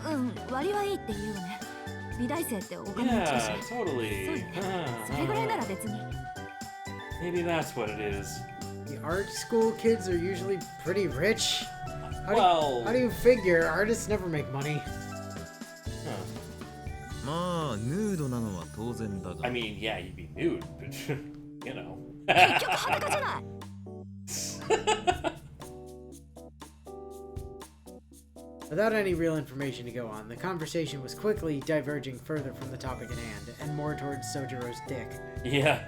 あ、うん、割はいいって言うよね。美大生ってお金持ちだし。Yeah, そう totally. よね。それぐらいなら別に。Maybe that's what it is. The art school kids are usually pretty rich. Well, How do you figure artists never make money? Ma, nude なのは当然だが。I mean, yeah, you'd be nude, but you know. 結局裸じゃない。Without any real information to go on, the conversation was quickly diverging further from the topic at hand, and more towards Soujuuro's dick. Yeah.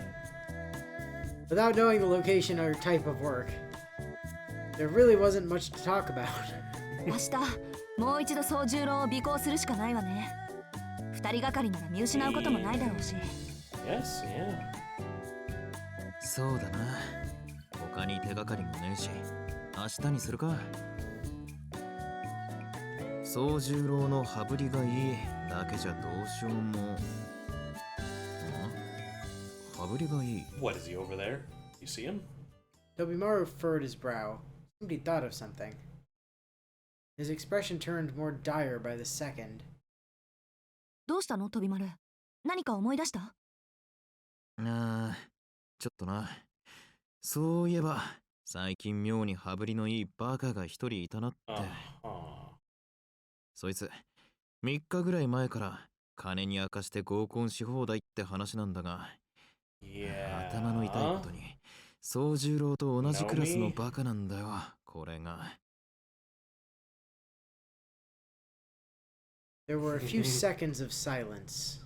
Without knowing the location or type of work, there really wasn't much to talk about. 明日もう一度総十郎を尾行するしかないわね。二人がかりなら見失うこともないだろうし。Yes, yeah. そうだな。他に手がかりもねえし、明日にするか。総十郎の羽振りがいいだけじゃどうしようも。羽振りがいい。What, is he over there? You see him? Tobimaru furrowed his brow. Somebody thought of something. His expression turned more dire by the second. どうしたの、飛び丸。何か思い出した？ああ、ちょっとな。そういえば、最近妙に羽振りのいいバカが一人いたなって。そいつ、3日ぐらい前から金に明かして合コンし放題って話なんだが、頭の痛いことに、総十郎と同じクラスのバカなんだよ、これが。There were a few seconds of silence.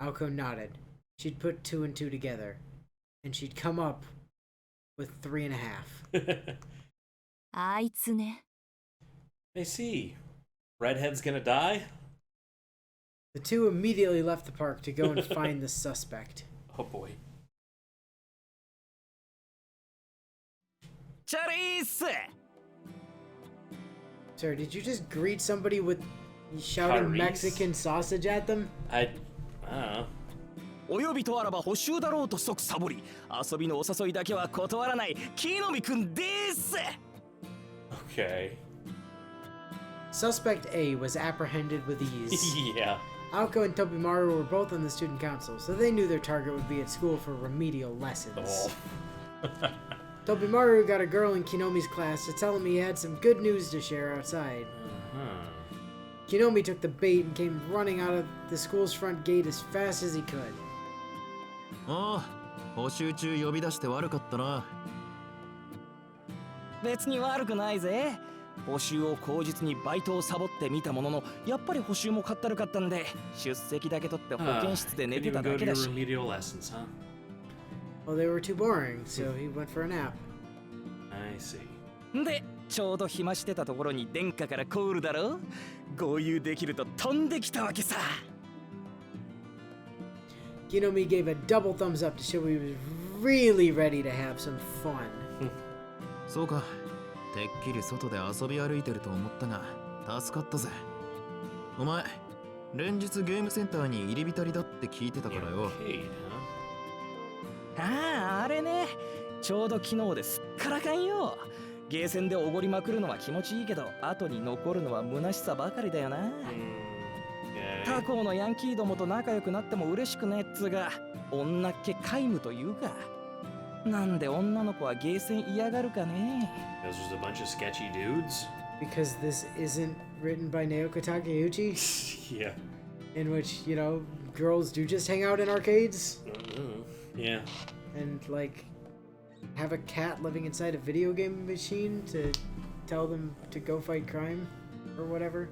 Aoko nodded. She'd put two and two together, and she'd come up with 3.5. あいつね。I see. Redhead's gonna die? The two immediately left the park to go and find the suspect. Oh boy. Charisse! Sir, did you just greet somebody with shouting Charisse? Mexican sausage at them? I don't know. お呼びとあらば補習だろうと即サボり、遊びのお誘いだけは断らない木の実くんです。 Okay. Suspect A was apprehended with ease. Yeah. Aoko and Tobimaru were both on the student council, so they knew their target would be at school for remedial lessons. Oh. Tobimaru got a girl in Kinomi's class to tell him he had some good news to share outside. Kinomi took the bait and came running out of the school's front gate as fast as he could. ああ、補習中呼び出して悪かったな。別に悪くないぜ。補習を口実にバイトをサボってみたものの、やっぱり補習もかったるかったんで、出席だけ取って保健室で寝てただけだし。Remedial lessons, huh? Well, they were too boring, so he went for a nap. I see. で、ちょうど暇してたところに殿下からコールだろ。合流できると飛んできたわけさ。Kinomi gave a double thumbs up to show he was really ready to have some fun. そうか。てっきり外で遊び歩いてると思ったが、助かったぜ。お前、連日ゲームセンターに入り浸りだって聞いてたからよ。ああ、あれね。ちょうど昨日ですっからかんよ。ゲーセンでおごりまくるのは気持ちいいけど、後に残るのは虚しさばかりだよな。他校のヤンキーどもと仲良くなっても嬉しくねえっつうが、女っ気皆無というか。なんで女の子はゲーセン嫌がるかね。Those are a bunch of sketchy dudes. Because this isn't written by Naoko Takeuchi, Yeah. in which, you know, girls do just hang out in arcades Yeah. and, like, have a cat living inside a video game machine to tell them to go fight crime or whatever.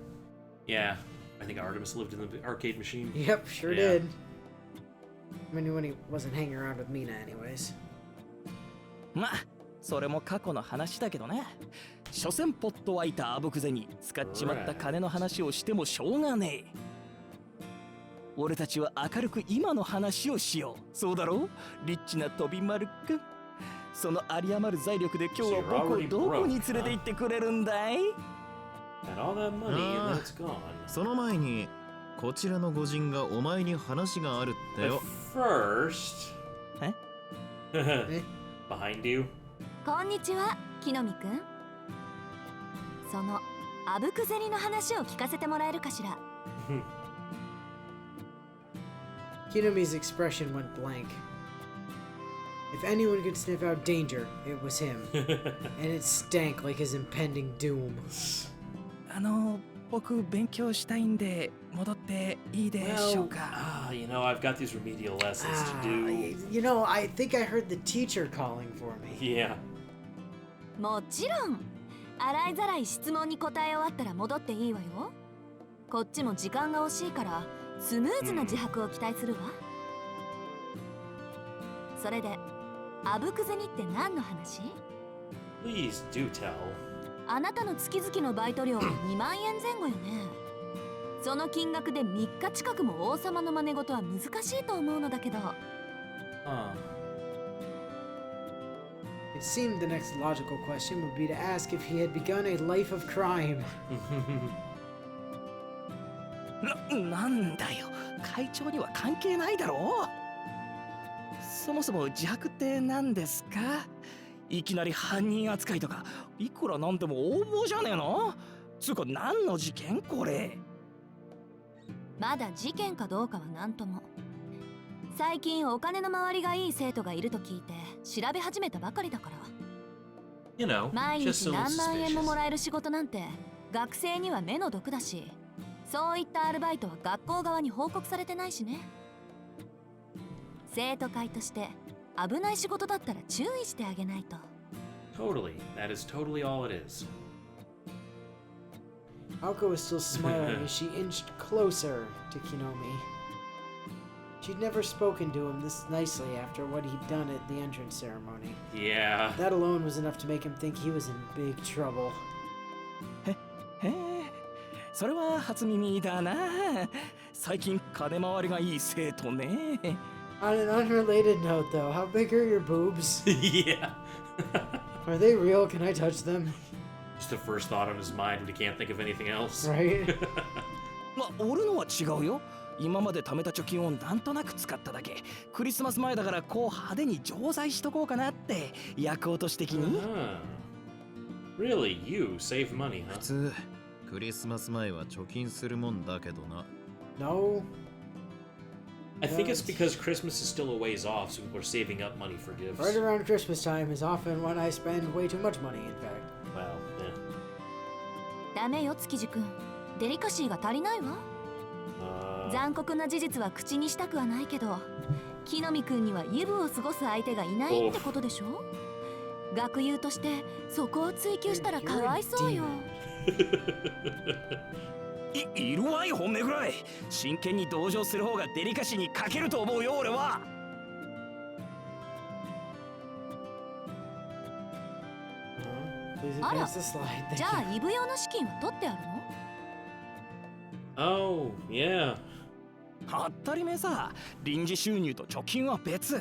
Yeah. I think Artemis lived in the arcade machine. Yep, sure Yeah. did. I mean, when he wasn't hanging around with Mina anyways. まあ、それも過去の話だけどね。所詮ポット湧いたあぶくぜに使っちまった金の話をしてもしょうがねえ。俺たちは明るく今の話をしよう。そうだろう、リッチな飛び丸くん。その有り余る財力で今日は僕をどこに連れて行ってくれるんだい？ And all that money, and that's gone. その前に、こちらの御人がお前に話があるってよ。 But first... え Behind you. こんにちは、木の実くん。そのあぶく銭の話を聞かせてもらえるかしら。Kinomi's expression went blank. If anyone could sniff out danger, it was him. And it stank like his impending doom. 僕勉強したいんで戻っていいでしょうか。You know, I've got these remedial lessons to do. You know, I think I heard the teacher calling for me. Yeah. もちろん。洗いざらい質問に答え終わったら戻っていいわよ。こっちも時間が惜しいからスムーズな自白を期待するわ。それで、あぶく銭って何の話？ Please do tell. あなたの月々のバイト料は2万円前後よね。その金額で3日近くも王様の真似事は難しいと思うのだけど。It seemed the next logical question would be to ask if he had begun a life of crime. なんだよ、会長には関係ないだろう。そもそも自白って何ですか？いきなり犯人扱いとか、いくらなんでも横暴じゃねえの？つうか何の事件これ？まだ事件かどうかは何とも。最近お金の回りがいい生徒がいると聞いて調べ始めたばかりだから。You know, 毎 just 日 a little 何万円もも suspicious. らえる仕事なんて学生には目の毒だし、そういったアルバイトは学校側に報告されてないしね。生徒会として危ない仕事だったら注意してあげないと。Totally. That is totally all it is. Aoko was still smiling as she inched closer to Kinomi. She'd never spoken to him this nicely after what he'd done at the entrance ceremony. Yeah. That alone was enough to make him think he was in big trouble. へえ、それは初耳だな。最近金回りがいい生徒ね。On an unrelated note, though, how big are your boobs? Yeah. Are they real? Can I touch them? Just the first thought on his mind when he can't think of anything else. Right? 俺のは違うよ。今まで貯めた貯金をなんとなく使っただけ。クリスマス前だからこう派手に錠剤しとこうかなって、役落とし的に。Really, you save money, 普 huh? 通クリスマス前は貯金するもんだけどな。 No. I think it's because Christmas is still a ways off, so people are saving up money for gifts. Right around Christmas time is often when I spend way too much money, in fact. Well, yeah. ダメよ築地君、デリカシーが足りないわ。残酷な事実は口にしたくはないけど、木の実君にはイブを過ごす相手がいないってことでしょ。学友としてそこを追求したらかわいそうよ。いるわい本音ぐらい。真剣に同情する方がデリカシーに欠けると思うよ俺は。Please Ara. advance the slide. Thank じゃ you. あイブ用の資金は取ってあるの？ Oh, yeah. 当たり前さ。臨時収入と貯金は別。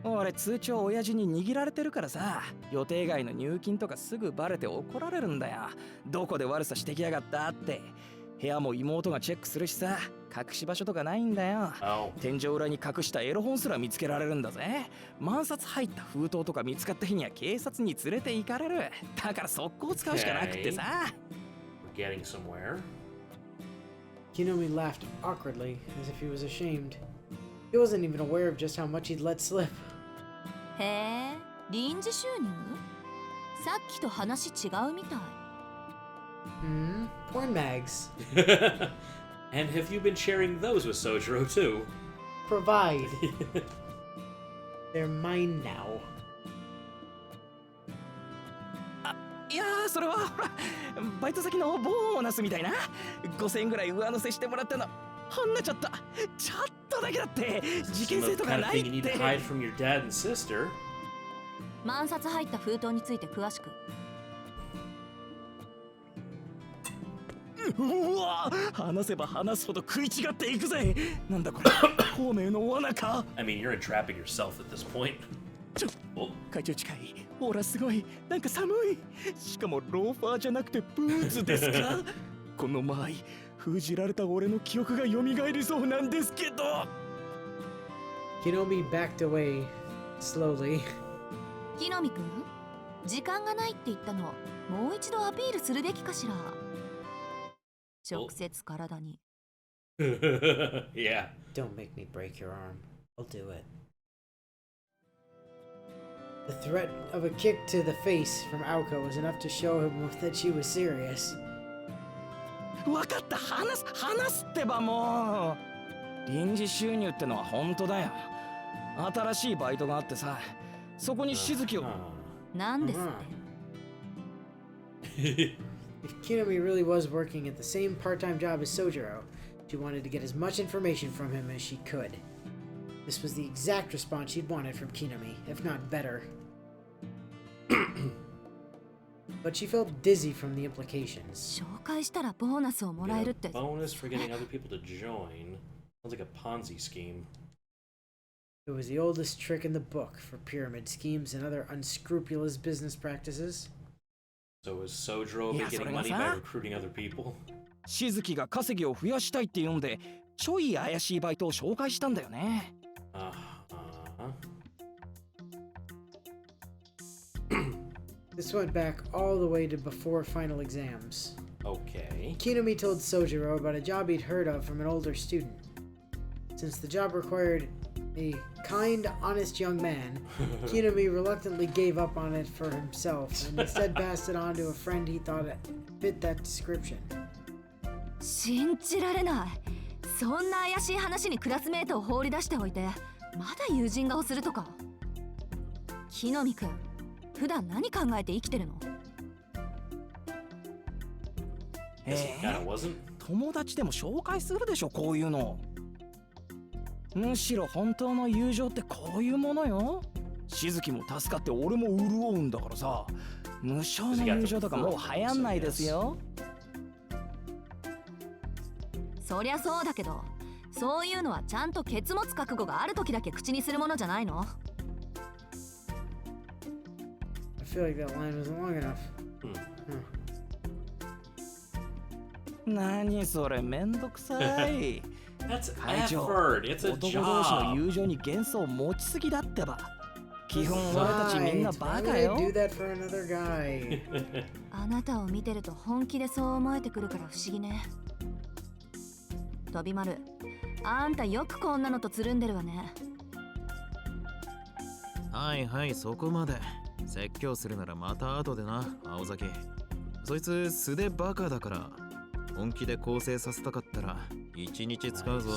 俺通帳親父に握られてるからさ、予定外の入金とかすぐバレて怒られるんだよ。どこで悪さしてきやがったって。部屋も妹がチェックするしさ、隠し場所とかないんだよ。 Oh. 天井裏に隠したエロ本すら見つけられるんだぜ。万札入った封筒とか見つかった日には警察に連れて行かれる。だから速攻使うしかなくってさ。We're getting somewhere. Kinomi laughed awkwardly, as if he was ashamed. He wasn't even aware of just how much he'd let slip. へえ、臨時収入？さっきと話違うみたい。Porn mags. And have you been sharing those with Soujuuro too? Provide. They're mine now. いやー、それはほらバイト先のボーナスみたいな。5000円ぐらい上乗せしてもらったの。ほんなちゃった。ちょっとだけだって。事件 Some 性とか kind of ない thing you っ need to て。 hide from your dad and sister. 万札入った封筒について詳しく。うわ、話せば話すほど食い違っていくぜ。なんだこれ、孔明の罠か。 I mean, you're entrapping yourself at this point. お会長近い。ほらすごい。なんか寒い。しかもローファーじゃなくてブーツですか。この前封じられた俺の記憶が蘇りそうなんですけど。Kinomi backed away slowly. 木の実くん、時間がないって言ったの、もう一度アピールするべきかしら。直接体に。Yeah. Don't make me break your arm. I'll do it. The threat of a kick to the face from Aoko was enough to show him that she was serious. わかった、話すってばもう。臨時収入ってのは本当だよ。新しいバイトがあってさ、そこにしずきを。なんですって。If Kinomi really was working at the same part-time job as Soujuuro, she wanted to get as much information from him as she could. This was the exact response she'd wanted from Kinomi, if not better. But she felt dizzy from the implications. 紹介したらボーナスをもらえるって。 Bonus for getting other people to join. Sounds like a Ponzi scheme. It was the oldest trick in the book for pyramid schemes and other unscrupulous business practices. So is Soujuuro getting money by recruiting other people? しずきが稼ぎを増やしたいって言うんで、ちょい怪しいバイトを紹介したんだよね。This went back all the way to before final exams. Okay. Kinomi told Soujuuro about a job he'd heard of from an older student. Since the job required a kind, honest young man, Kinomi reluctantly gave up on it for himself and instead passed it on to a friend he thought fit that description. 信じられない。そんな怪しい話にクラスメートを放り出しておいて、まだ友人顔するとか。木の実くん、普段何考えて生きてるの？友達でも紹介するでしょ、こういうの。むしろ本当の友情ってこういうものよ。しずきも助かって俺も潤うんだからさ。無償の友情とかもう流行んないですよ。そりゃそうだけど、そういうのはちゃんとケツ持つ覚悟がある時だけ口にするものじゃないの？ I feel like that line wasn't long enough. 何それ、めんどくさい。That's 会長、 effort. It's a 男同士の job. 友情に幻想を持ちすぎだってば。基本俺たちみんなバカよ。 Why would I do that for another guy? あなたを見てると本気でそう思えてくるから不思議ね。飛び丸、あんたよくこんなのとつるんでるわね。はいはい、そこまで。説教するならまた後でな、青崎。そいつ素でバカだから、本気で構成させたかったら1日使うぞ。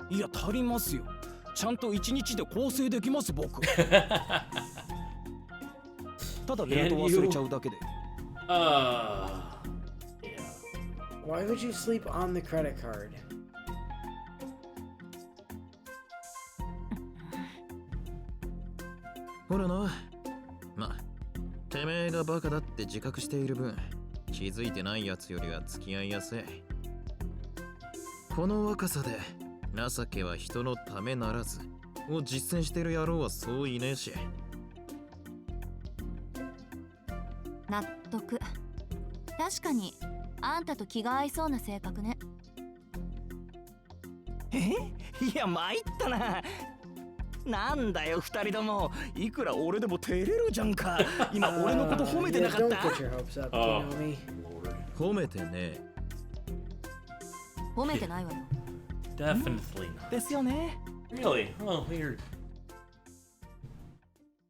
いや、足りますよ。ちゃんと1日で構成できます、僕。ただデート忘れちゃうだけで。Why would you sleep on the credit card? ほらな。ま、てめえがバカだって自覚している分、気づいてないやつよりは付き合いやすい。この若さで情けは人のためならずを実践してる野郎はそういねえし。納得。確かにあんたと気が合いそうな性格ね。いや、参ったな。なんだよ、二人とも。いくら俺でも照れるじゃんか。今俺のこと褒めてなかった？ Don't get your hopes up, Kinomi. 褒めてねえ。褒めてないわよ。Definitely not. ですよね。Really? Oh, weird.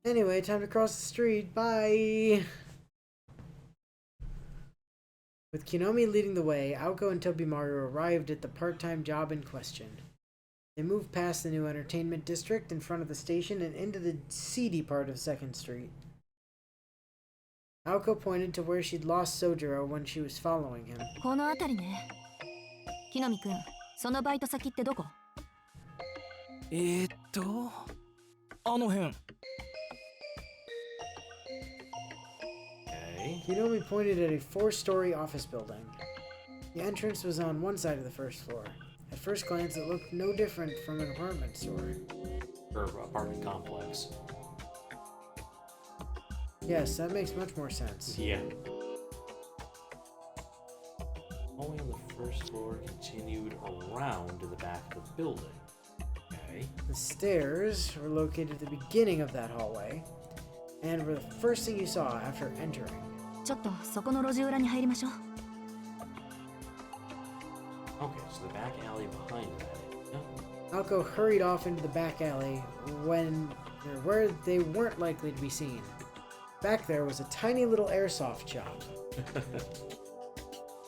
Anyway, time to cross the street. Bye! With Kinomi leading the way, Aoko and Tobimaru arrived at the part-time job in question. They moved past the new entertainment district in front of the station and into the seedy part of 2nd Street. Aoko pointed to where she'd lost Soujuuro when she was following him. この辺りね。木の実くん、そのバイト先ってどこ？あの辺。Kinomi pointed at a 4-story office building. The entrance was on one side of the first floor. At first glance, it looked no different from an apartment store. Or apartment complex. Yes, that makes much more sense. Yeah. Only on the first floor continued around to the back of the building. Okay. The stairs were located at the beginning of that hallway. and were the first thing you saw after entering. ちょっとそこの路地裏に入りましょう。 Okay, so the back alley behind that. Yeah. Aoko hurried off into the back alley where they weren't likely to be seen. Back there was a tiny little airsoft shop.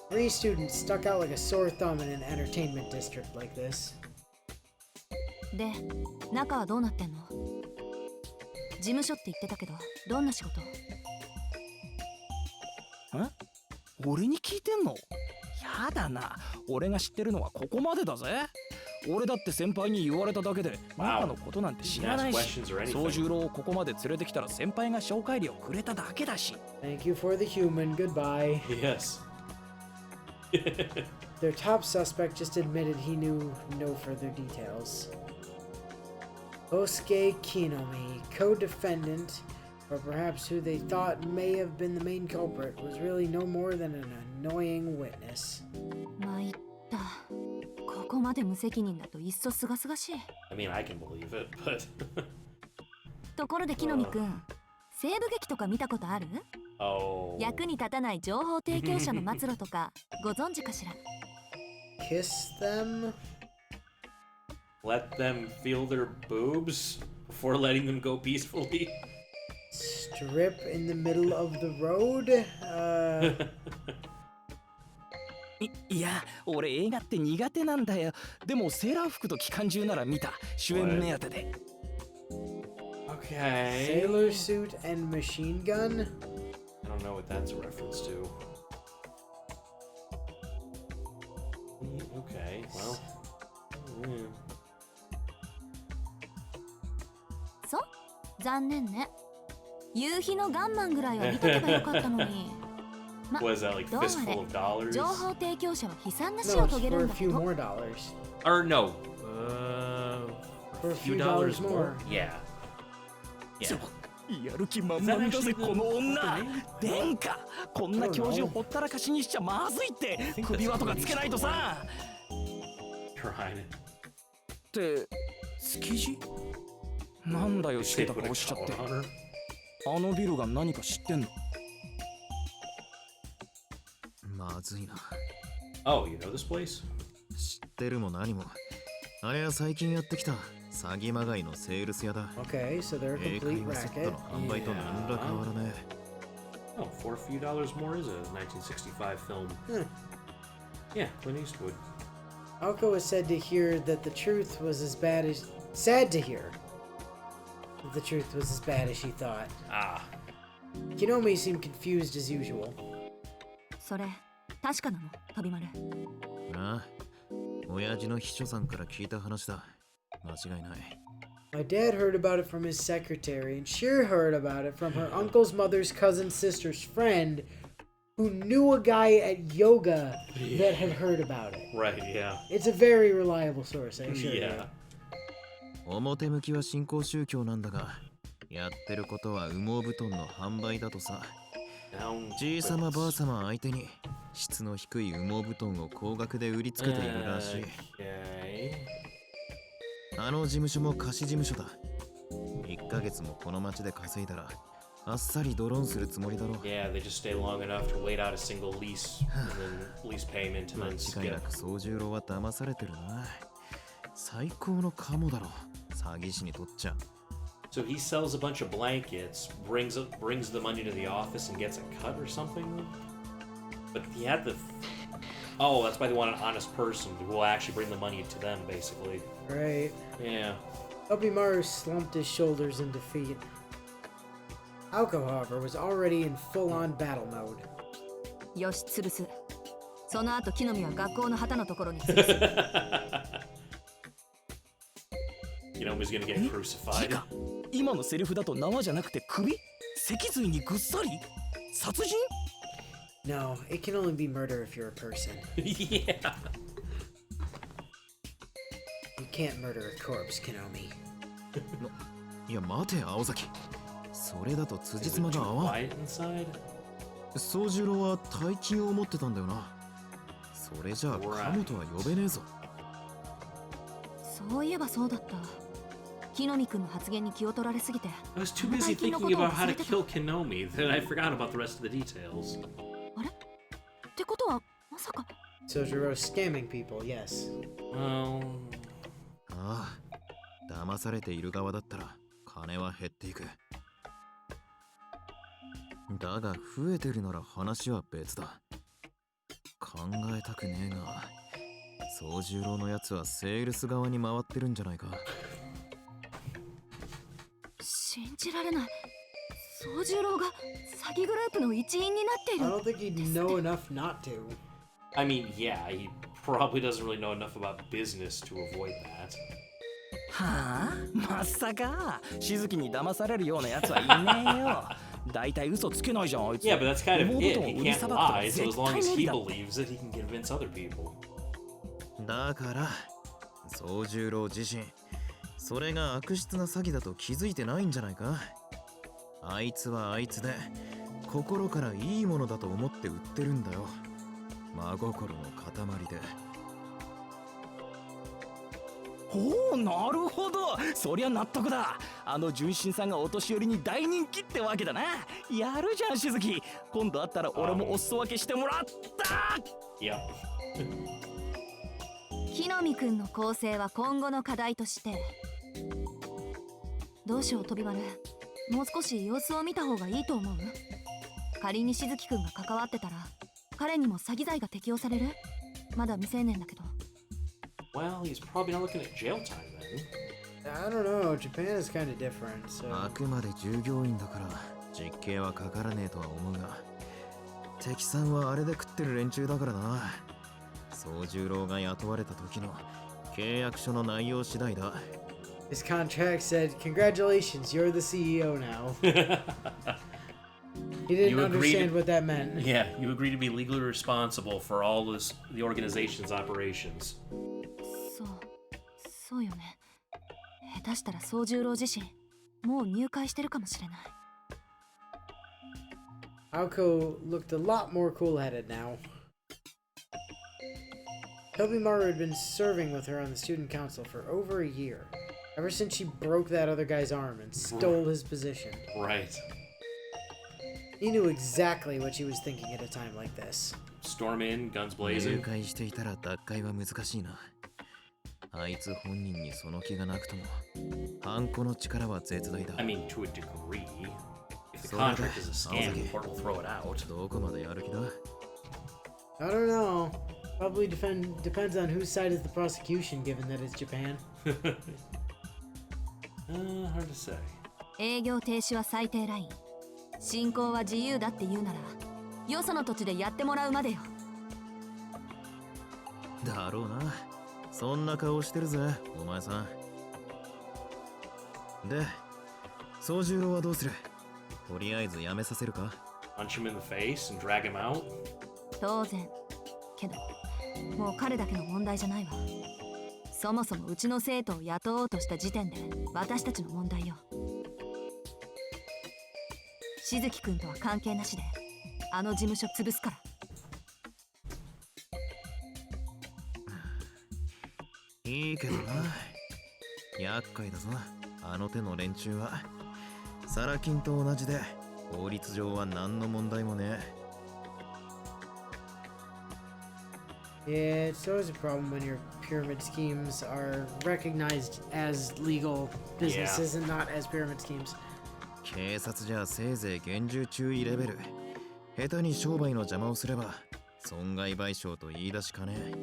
3 students stuck out like a sore thumb in an entertainment district like this. で、中はどうなってんの？事務所って言ってたけど、どんな仕事？俺に聞いてんの？やだな。俺が知ってるのはここまでだぜ。俺だって先輩に言われただけで中のことなんて知らないし、宗十郎をここまで連れてきたら先輩が紹介料くれただけだし。Thank you for the human. Goodbye. Yes. Their top suspect just admitted he knew no further details. Osuke Kinomi, co-defendant, or perhaps who they thought may have been the main culprit, was really no more than an annoying witness. 参った。ここまで無責任だといっそすがすがしい。I mean, I can believe it, but ところで木の実くん、西部劇とか見たことある？ oh. 役に立たない情報提供者の末路とかご存知かしら？ Kiss them? Let them feel their boobs before letting them go peacefully. Strip in the middle of the road? いや、俺映画って苦手なんだよ。でもセーラー服と機関銃なら見た。主演目当てで。Okay. Sailor suit and machine gun? I don't know what that's a reference to. Okay, well. Yeah. そう？残念ね。夕日のガンマンぐらいは見とけばよかったのに。ま、 Was that like どうあれ、 fistful of dollars? 情報提供者は悲惨な死 No, を it's 遂げ for る a んだけ few ど。 more dollars. Or no. For a few dollars more. Yeah. ちょ Yeah. やる気満々だぜこの女。殿下、こんな教授をほったらかしにしちゃまずいって。首輪とかつけないとさ。 Trying. って築地？なんだよしてた顔しちゃって。あのビルが何か知ってんの？まずいな。 Oh, you know this place? 知ってるも何も。あれは最近やってきた詐欺まがいのセールス屋だ。 Okay, so they're a 英 complete 会話セット racket. の販売と何ら変わらね Oh, for a few dollars more is a 1965 film. Yeah, Clint Eastwood. Aoko was said to hear that the truth was as bad as... Sad to hear that the truth was as bad as she thought. Ah. Kinomi seemed confused as usual. それ確かなの？飛び丸。え。ああ、親父の秘書さんから聞いた話だ。間違いない。 My dad heard about it from his secretary, and she heard about it from her uncle's mother's cousin's sister's friend, who knew a guy at yoga that had heard about it. Right, yeah. It's a very reliable source, I assure you. Yeah. 表向きは新興宗教なんだが、やってることは羽毛布団の販売だとさ。 じいさまばあさま相手に質の低い羽毛布団を高額で売りつけているらしい。あの事務所も貸し事務所だ。1ヶ月もこの町で稼いだらあっさりドローンするつもりだろう。Yeah, they just stay long enough to wait out a single lease and then lease payment and 間 then 違いな skip. く宗十郎は騙されてるな。最高のカモだろ、詐欺師にとっちゃ。 So he sells a bunch of blankets, brings the money to the office and gets a cut or something. But he had the... Oh, that's why they want an honest person who will actually bring the money to them, basically. Right. Yeah. Obimaru slumped his shoulders in defeat. Aoko, however, was already in full-on battle mode. よし、潰す。その後木の実は学校の旗のところに潰す。You know, he's gonna get て crucified. か、今のセリフだと縄じゃなくて首？脊髄にぐっさり？殺人？ No, it can only be murder if you're a person. Yeah. You can't murder a corpse, Kinomi. いや待て青崎。それだと辻 Is 褄 it が too 合わん。 quiet inside? 宗十郎は大金を持ってたんだよな。それじゃあカモとは呼べねえぞ。そういえばそうだった。木の実くんの発言に気を取られすぎて I was too busy thinking about how to kill Kinomi that I forgot about the rest of the details. あれってことはまさか Soujuuro scamming people, yes. Well, ああ、騙されている側だったら金は減っていく。だが増えてるなら話は別だ。考えたくねえが、宗十郎のやつはセールス側に回ってるんじゃないか。信じられない。宗十郎が詐欺グループの一員になってい I る。 don't think he'd know enough not to. I mean, yeah, he probably doesn't really know enough about business to avoid that. はあ、まさかしずきに騙されるようなやつはいねえよ。だいたい嘘つけないじゃんあいつ。 Yeah, but that's kind of 思う it. ことを He 売り can't さばくとか lie, so 絶 as long 対 as 無 he 理だ。 believes it, he can convince other people. だから宗十郎自身それが悪質な詐欺だと気づいてないんじゃないか。あいつはあいつで心からいいものだと思って売ってるんだよ。真心の塊で。おお、なるほど。そりゃ納得だ。あの純真さんがお年寄りに大人気ってわけだな。やるじゃんしずき。今度会ったら俺もお裾分けしてもらった。 Yep. 木の実くんの構成は今後の課題として。どうしよう飛び丸。もう少し様子を見た方がいいと思う。仮にしずきくんが関わってたら彼にも詐欺罪が適用される。まだ未成年だけど。 Well, he's probably not looking at jail time then. I don't know. Japan is kind of different, so. あくまで従業員だから実刑はかからねえとは思うが、敵さんはあれで食ってる連中だからな。宗十郎が雇われた時の契約書の内容次第だ。 His contract said, "Congratulations, you're the CEO now." He didn't You agreed- understand what that meant. Yeah, you agree to be legally responsible for all the organization's operations. そうよね。下手したら宗十郎自身もう入会してるかもしれない。 Aoko looked a lot more cool-headed now. Tobimaru had been serving with her on the student council for over a year, ever since she broke that other guy's arm and stole his position. Right. He knew exactly what she was thinking at a time like this. Storm in, guns 入 blazing. 会していたら脱会は難しいな。あいつ本人にその気がなくとも、ハンコの力は絶大だ。 I mean, to a degree. If the So contract is a that- scam, okay. the court will throw it out. どこまでやる気だ？ I don't know. Probably depends on whose side is the prosecution, given that it's Japan. Hard to say. 営業停止は最低ライン。進行は自由だって言うならよその土地でやってもらうまでよ。だろうな。そんな顔してるぜ、お前さん。で、宗十郎はどうする？とりあえずやめさせるか？ Punch him in the face and drag him out? 当然。けどもう彼だけの問題じゃないわ。そもそもうちの生徒を雇おうとした時点で私たちの問題よ。しずきくんとは関係なしであの事務所潰すから。いいけどな。厄介だぞ、あの手の連中は。サラ金と同じで法律上は何の問題もねYeah, え。it's always a problem when your pyramid schemes are recognized as legal businesses and not as pyramid schemes. 警察じゃせいぜい厳重注意レベル。下手に商売の邪魔をすれば損害賠償と言い出しかねえ。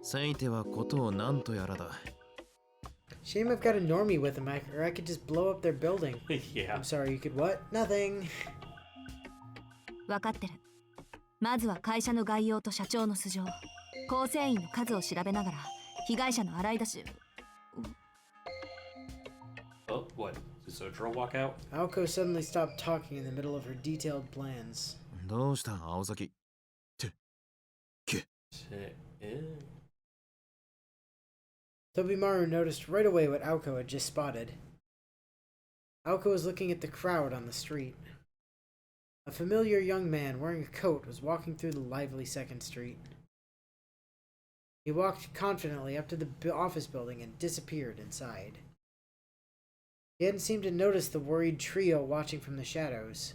せいてはことを何とやらだ。Shame I've got a normie with him, or I could just blow up their building. Yeah. I'm sorry, you could what? Nothing. 分かってる。まずは会社の概要と社長の素性、構成員の数を調べながら被害者の洗い出し。 Oh, what? Did Soujuuro walk out? Aoko suddenly stopped talking in the middle of her detailed plans. どうした青崎？て、け。 Tobimaru noticed right away what Aoko had just spotted. Aoko was looking at the crowd on the street. A familiar young man wearing a coat was walking through the lively second street. He walked confidently up to the office building and disappeared inside. He hadn't seemed to notice the worried trio watching from the shadows.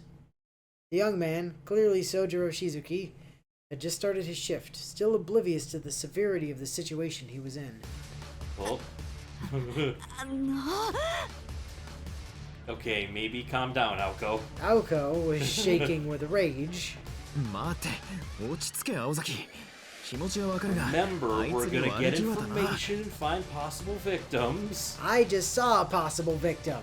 The young man, clearly Soujuuro Shizuki, had just started his shift, still oblivious to the severity of the situation he was in. Well. Okay, maybe calm down, Aoko. Aoko was shaking with rage. Remember, we're gonna get information and find possible victims. I just saw a possible victim.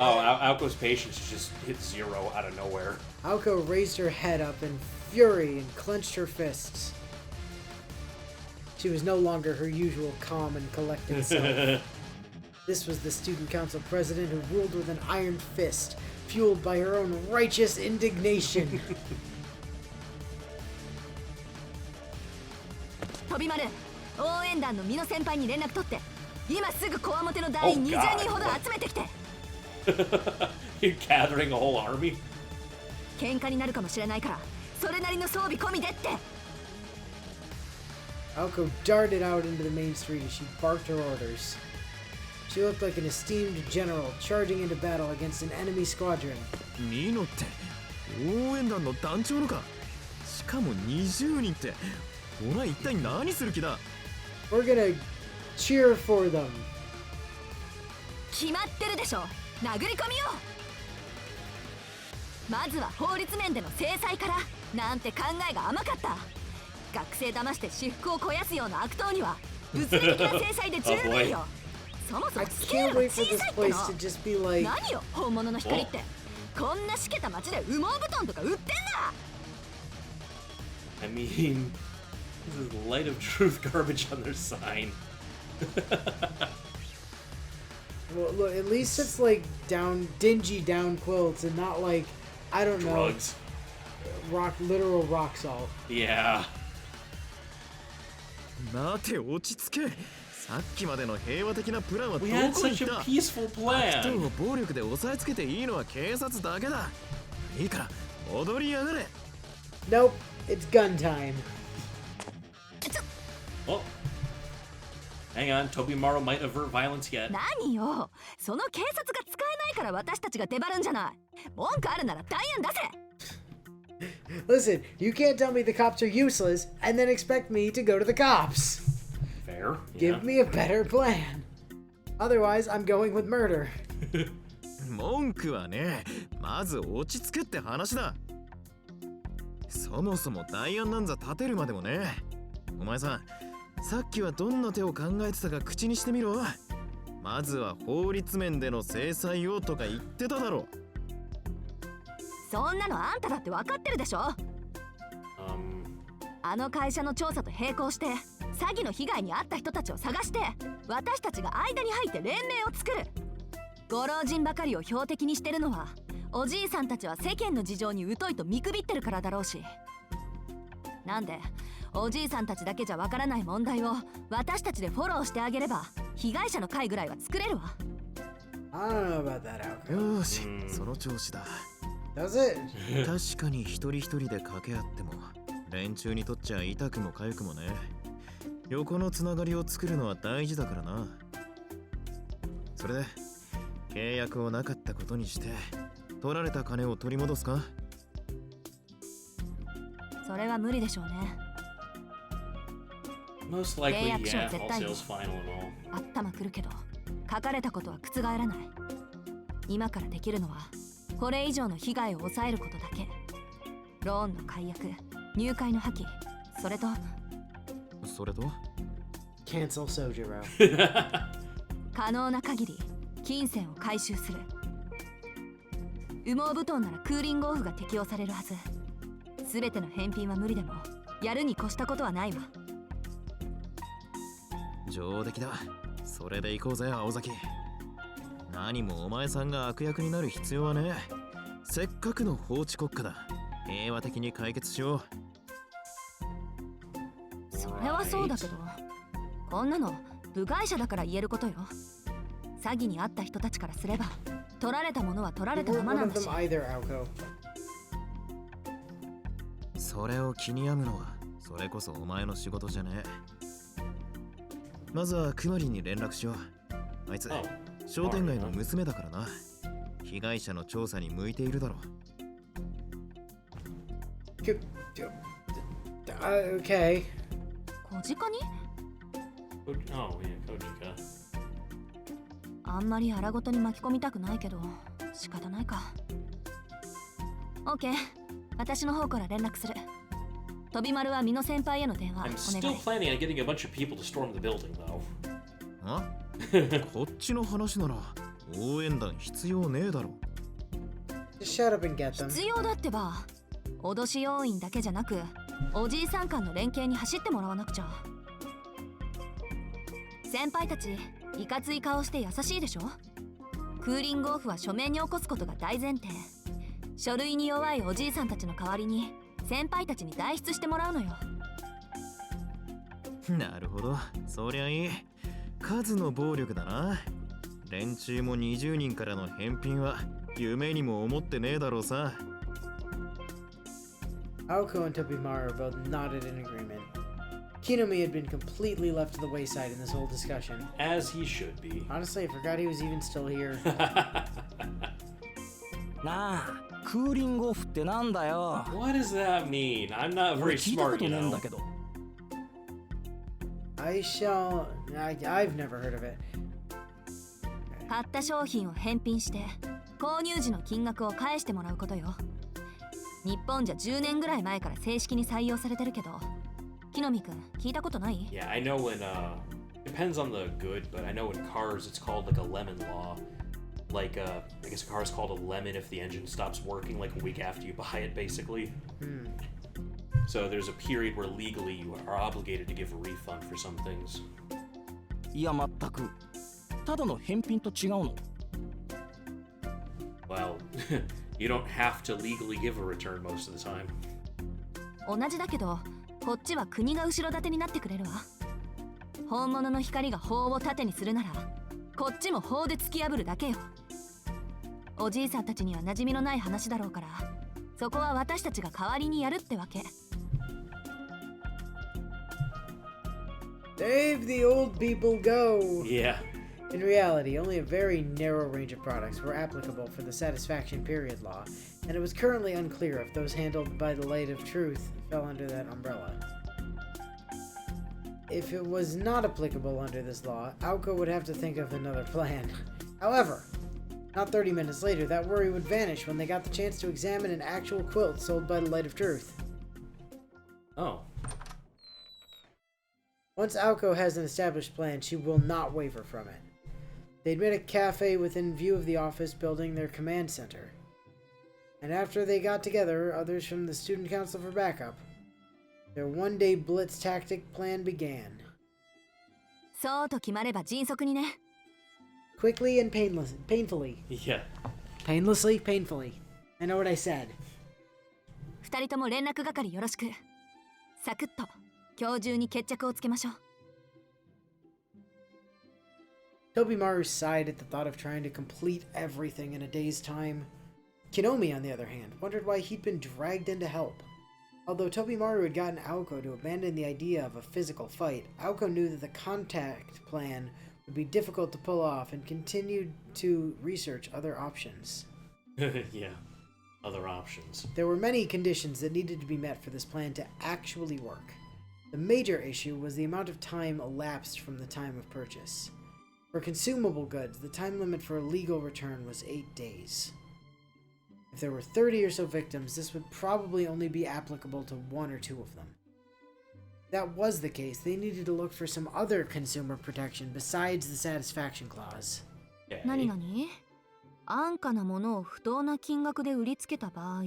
Oh, Aoko's patience just hit zero out of nowhere. Aoko raised her head up in fury and clenched her fists. She was no longer her usual calm and collected self. This was the student council president who ruled with an iron fist, fueled by her own righteous indignation. 飛び丸、応援団の美濃先輩に連絡取って、今すぐこわもての団員20人ほど集めてきて。You're gathering a whole army? 喧嘩になるかもしれないから、それなりの装備込みでって。Aoko darted out into the main street as she barked her orders. She looked like an esteemed general charging into battle against an enemy squadron. ミノって応援団の団長のか。しかも20人って、お前一体何する気だ。 We're gonna cheer for them. 決まってるでしょ。殴り込みよ。まずは法律面での制裁から。なんて考えが甘かった。学生騙して私服を肥やすような悪党には物理的な制裁で十分よ。そもそもスケールが小さいっての。何よ本物の光って。こんなしけた街で羽毛布団とか売ってんだ。I mean, this is light of truth garbage on their sign. Well, look, at least it's like dingy down quilts and not like, I don't know, drugs. Literal rock salt. Yeah. 待て落ち着け。さっきまでの平和的なプランはどこ We に had 行っ such a た。 peaceful 人 plan. を暴力で押さえつけていいのは警察だけだ。いいから踊りやがれ。 Nope, it's gun time. Oh. Hang on, Tobimaru might avert violence yet. 何よ。その警察が使えないから私たちが出張るんじゃない。文句あるならダイアン出せ。 Listen, you can't tell me the cops are useless and then expect me to go to the cops. Fair. Give me a better plan. Otherwise, I'm going with murder. 文句はね、まず落ち着けって話だ。そもそもダイアンなんざ立てるまでもね。お前さん、さっきはどんな手を考えてたか口にしてみろ。まずは法律面での制裁をとか言ってただろ。そんなのあんただって分かってるでしょ。あの会社の調査と並行して詐欺の被害に遭った人たちを探して、私たちが間に入って連盟を作る。ご老人ばかりを標的にしてるのは、おじいさんたちは世間の事情に疎いと見くびってるからだろうし。なんでおじいさんたちだけじゃわからない問題を私たちでフォローしてあげれば、被害者の会ぐらいは作れるわ。 I don't know about that, Aoko. よし、その調子だ。 Does it? 確かに一人一人で掛け合っても連中にとっちゃ痛くも痒くもね。横のつながりを作るのは大事だからな。それで契約をなかったことにして取られた金を取り戻すか。それは無理でしょうね。 Most likely, yeah, Reaction wholesale's final and all. 頭くるけど書かれたことは覆らない。今からできるのはこれ以上の被害を抑えることだけ。ローンの解約、入会の破棄、それと Cancel Soujuuro. 可能な限り金銭を回収する。羽毛布団ならクーリングオフが適用されるはず。全ての返品は無理でもやるに越したことはないわ。上出来だ。それで行こうぜ青崎。何もお前さんが悪役になる必要はね。せっかくの法治国家だ。平和的に解決しよう。それはそうだけど、こんなの部外者だから言えることよ。詐欺に遭った人たちからすれば取られたものは取られたままなんだし。それを気に病むのはそれこそお前の仕事じゃねえ。まずはクマリンに連絡しよう。あいつ Oh, 商店街の娘だからな。被害者の調査に向いているだろう。Okay. 小鹿に oh yeah, Kojika. あんまり荒ごとに巻き込みたくないけど仕方ないか。 OK、 私の方から連絡する。飛び丸は美濃先輩への電話お I'm 願 still い。 planning on getting a bunch of people to storm the building, though. あこっちの話なら応援団必要ねえだろ。 Just shut up and get them. 必要だってば。脅し要員だけじゃなくおじいさん間の連携に走ってもらわなくちゃ。先輩たちいかつい顔して優しいでしょ。クーリングオフは書面に起こすことが大前提。書類に弱いおじいさんたちの代わりに先輩たちに代筆してもらうのよ。なるほど、そりゃいい。数の暴力だな。連中も20人からの返品は夢にも思ってねえだろうさ。 Aoko and Tobimaru both nodded in agreement. Kinomi had been completely left to the wayside in this whole discussion. As he should be. Honestly, I forgot he was even still here. なあ、クーリングオフってなんだよ。 What does that mean? I'm not 俺 very 聞いたこ smart, と you ねえん know. だけど。 I've never heard of it. 買った商品を返品して購入時の金額を返してもらうことよ。日本じゃ10年ぐらい前から正式に採用されてるけど、木の実くん聞いたことない？ Yeah, I know in, depends on the good, but I know in cars it's called like a lemon law. Like, I guess a car is called a lemon if the engine stops working like a week after you buy it, basically. So there's a period where legally you are obligated to give a refund for some things. いや、まったく。ただの返品と違うの。 Well, you don't have to legally give a return most of the time. 同じだけどこっちは国が後ろ盾になってくれるわ。本物の光が法を盾にするならこっちも法で突き破るだけよ。おじいさんたちには馴染みのない話だろうからそこは私たちが代わりにやるってわけ。 Save the old people go! Yeah. In reality, only a very narrow range of products were applicable for the satisfaction period law, and it was currently unclear if those handled by the light of truth fell under that umbrella. If it was not applicable under this law, Aoko would have to think of another plan. However, not 30 minutes later, that worry would vanish when they got the chance to examine an actual quilt sold by the light of truth. Oh. Once Aoko has an established plan, she will not waver from it. They'd made a cafe within view of the office building their command center. And after they got together, others from the student council for backup, their one-day blitz tactic plan began. そうと決まれば迅速にね。 Quickly and painfully. Yeah. Painlessly, painfully. I know what I said. 二人とも連絡係よろしく。サクッと今日中に決着をつけましょう。 Tobimaru sighed at the thought of trying to complete everything in a day's time. Kinomi, on the other hand, wondered why he'd been dragged in to help. Although Tobimaru had gotten Aoko to abandon the idea of a physical fight, Aoko knew that the contact plan would be difficult to pull off and continued to research other options. Yeah. Other options. There were many conditions that needed to be met for this plan to actually work. The major issue was the amount of time elapsed from the time of purchase. For consumable goods, the time limit for a legal return was 8 days. If there were 30 or so victims, this would probably only be applicable to 1 or 2 of them. If that was the case, they needed to look for some other consumer protection besides the satisfaction clause. Okay. 何々？安価なものを不当な金額で売りつけた場合、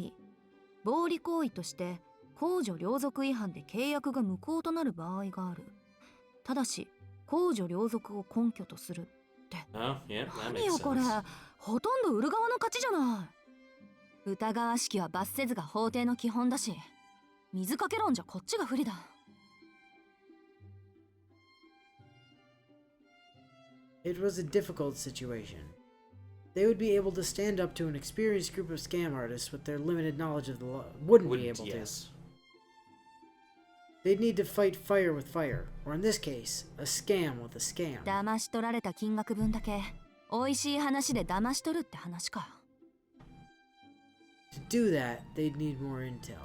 暴利行為として公序良俗違反で契約が無効となる場合がある。ただし公序良俗を根拠とするって。 Oh, yeah, that 何 makes よこれ、 sense. ほとんど売る側の勝ちじゃない。疑わしきは罰せずが法廷の基本だし、水かけ論じゃこっちが不利だ。 It was a difficult situation. They would be able to stand up to an experienced group of scam artists with their limited knowledge of the law. Wouldn't be able to. Yes. They'd need to fight fire with fire, or in this case, a scam with a scam. 騙し取られた金額分だけ美味しい話で騙し取るって話か。To do that, they'd need more intel.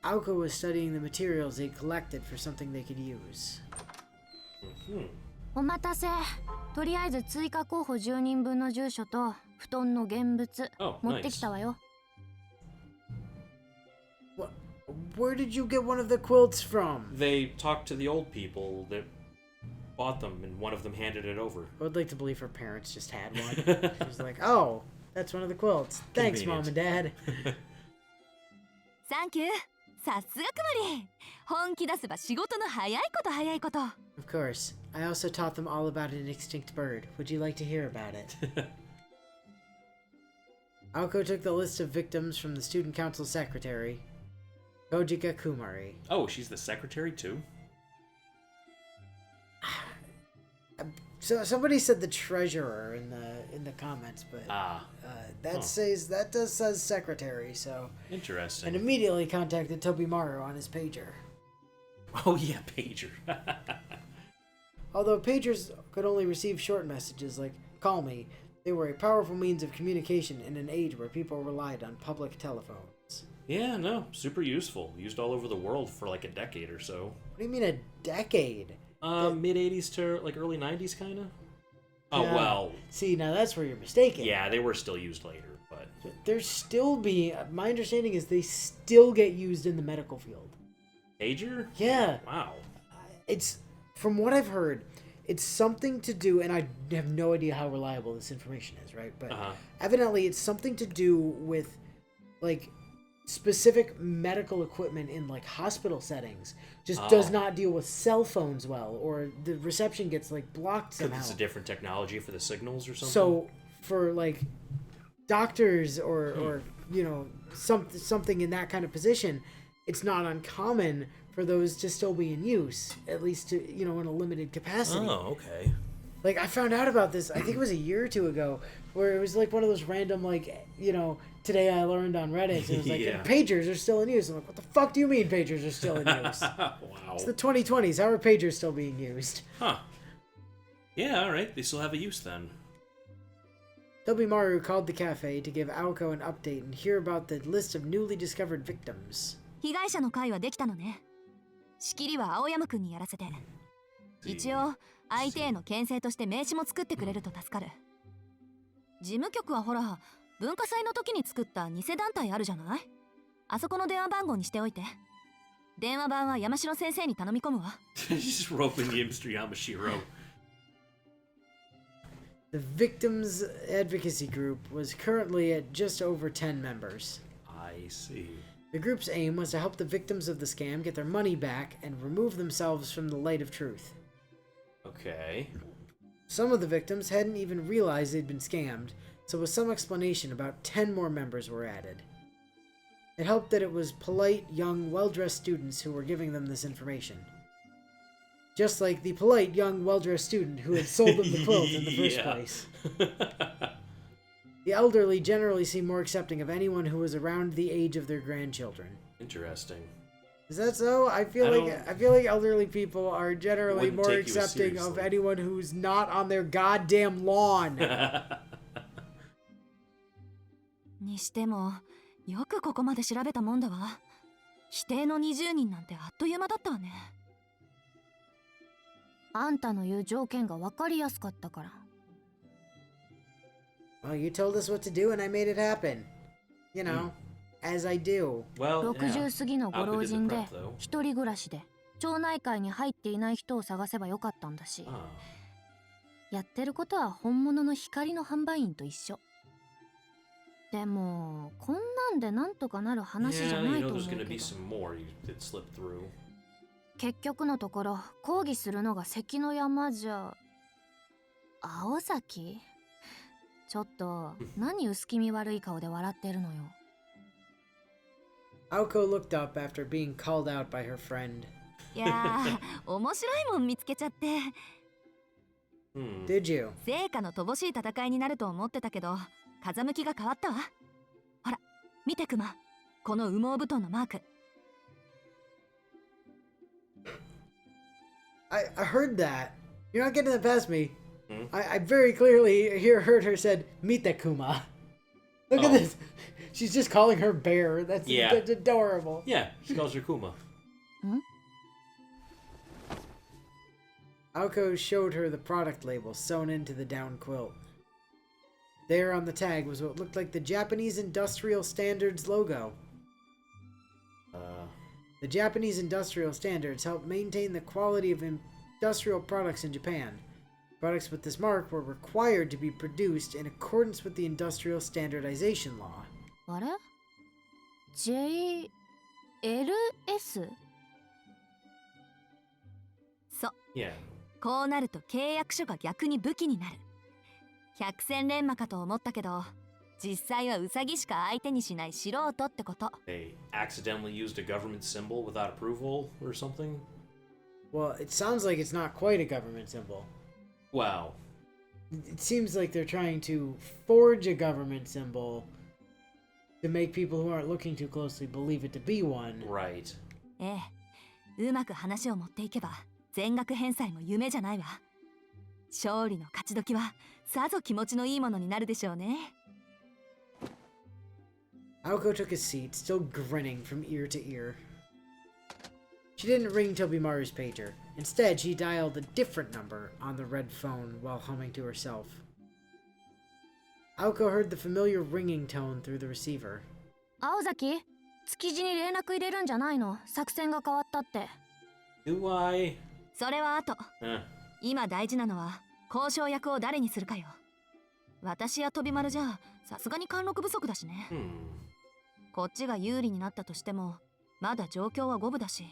Aoko was studying the materials they'd collected for something they could use. お待たせ。とりあえず追加候補10人分の住所と布団の現物 持ってきたわよ。Where did you get one of the quilts from? They talked to the old people that bought them, and one of them handed it over. I would like to believe her parents just had one. She was like, oh, that's one of the quilts. Thanks, Mom and Dad. Thank you. さすがくまり。本気出せば仕事の早いこと早いこと。Of course. I also taught them all about an extinct bird. Would you like to hear about it? Aoko took the list of victims from the student council secretary, Kojika Kumari. Oh, she's the secretary too? So somebody said the treasurer in the comments, but that says secretary. So interesting. And immediately contacted Tobimaru on his pager. Oh yeah, pager. Although pagers could only receive short messages like "call me," they were a powerful means of communication in an age where people relied on public telephones. Yeah, no, super useful. Used all over the world for like a decade or so. What do you mean a decade? Mid 80s to like early 90s, kind of. Oh, yeah. well. See, now that's where you're mistaken. Yeah, they were still used later, but. They're still being. My understanding is they still get used in the medical field. Pager? Yeah. Wow. It's, from what I've heard, it's something to do, and I have no idea how reliable this information is, right? But evidently it's something to do with, like, specific medical equipment in, like, hospital settings just does not deal with cell phones well, or the reception gets, like, blocked somehow. Because it's a different technology for the signals or something? So, for, like, doctors or you know, something in that kind of position, it's not uncommon for those to still be in use, at least to, you know, in a limited capacity. Oh, okay. Like, I found out about this, I think it was a year or two ago, where it was like one of those random, like, you know, today I learned on Reddit, and it was like, Yeah. pagers are still in use. I'm like, what the fuck do you mean pagers are still in use? Wow. It's the 2020s. How are pagers still being used? Huh. Yeah, alright. They still have a use then. Tobimaru called the cafe to give Aoko an update and hear about the list of newly discovered victims. 被害者の会はできたのね。仕切りは青山くんにやらせて。一応相手への牽制として名刺も作ってくれると助かる。事務局はほら、文化祭の時に作った偽団体あるじゃない？あそこの電話番号にしておいて。電話番は山城先生に頼み込むわ。Just roping the Mr. Yamashiro. The victims advocacy group was currently at just over 10 members. I see. The group's aim was to help the victims of the scam get their money back and remove themselves from the light of truth. Okay. Some of the victims hadn't even realized they'd been scammed, so with some explanation, about 10 more members were added. It helped that it was polite, young, well-dressed students who were giving them this information. Just like the polite, young, well-dressed student who had sold them the quilt in the first place. The elderly generally seem more accepting of anyone who was around the age of their grandchildren. Interesting. Is that so? I feel like elderly people are generally more accepting of anyone who's not on their goddamn lawn. にしても、よくここまで調べたもんだわ。否定の20人なんてあっという間だったわね。あんたの言う条件が分かりやすかったから。Well, you told us what to do and I made it happen. You know, as I do. Well, 60過ぎのご老人で一人暮らしで町内会に入っていない人を探せばよかったんだし、やってることは本物の光の販売員と一緒。でもこんなんでなんとかなる話じゃないと思うけど、結局のところ抗議するのが関の山じゃ。青崎、ちょっと何薄気味悪い顔で笑ってるのよ。Aoko looked up after being called out by her friend. いやー、面白いもん見つけちゃって。Did you? 成果の乏しい戦いになると思ってたけど、風向きが変わったわ。ほら、見てクマ、この羽毛布団のマーク。I heard that. You're not getting that past me. Hmm? I very clearly heard her said, Mita Kuma. Look at this. She's just calling her bear. That's adorable. Yeah, she calls her Kuma. Aoko showed her the product label sewn into the down quilt. There on the tag was what looked like the Japanese Industrial Standards logo. The Japanese Industrial Standards help maintain the quality of industrial products in Japan. Products with this mark were required to be produced in accordance with the Industrial Standardization Law. あれ JLS? そう Yeah. こうなると契約書が逆に武器になる。百戦錬磨かと思ったけど、実際はウサギしか相手にしない素人ってこと。They accidentally used a government symbol without approval or something? Well, it sounds like it's not quite a government symbol. Wow. It seems like they're trying to forge a government symbol to make people who aren't looking too closely believe it to be one. Right. ええ、うまく話を持っていけば全額返済も夢じゃないわ。勝利の勝ち時はさぞ気持ちのいいものになるでしょうね。Aoko took his seat, still grinning from ear to ear. She didn't ring Tobimaru's pager. Instead, she dialed a different number on the red phone while humming to herself. Aoko heard the familiar ringing tone through the receiver. 青崎、築地に連絡入れるんじゃないの？作戦が変わったって。Do I? それは後。今大事なのは交渉役を誰にするかよ。私や飛丸じゃさすがに貫禄不足だしね。こっちが有利になったとしてもまだ状況は五分だし。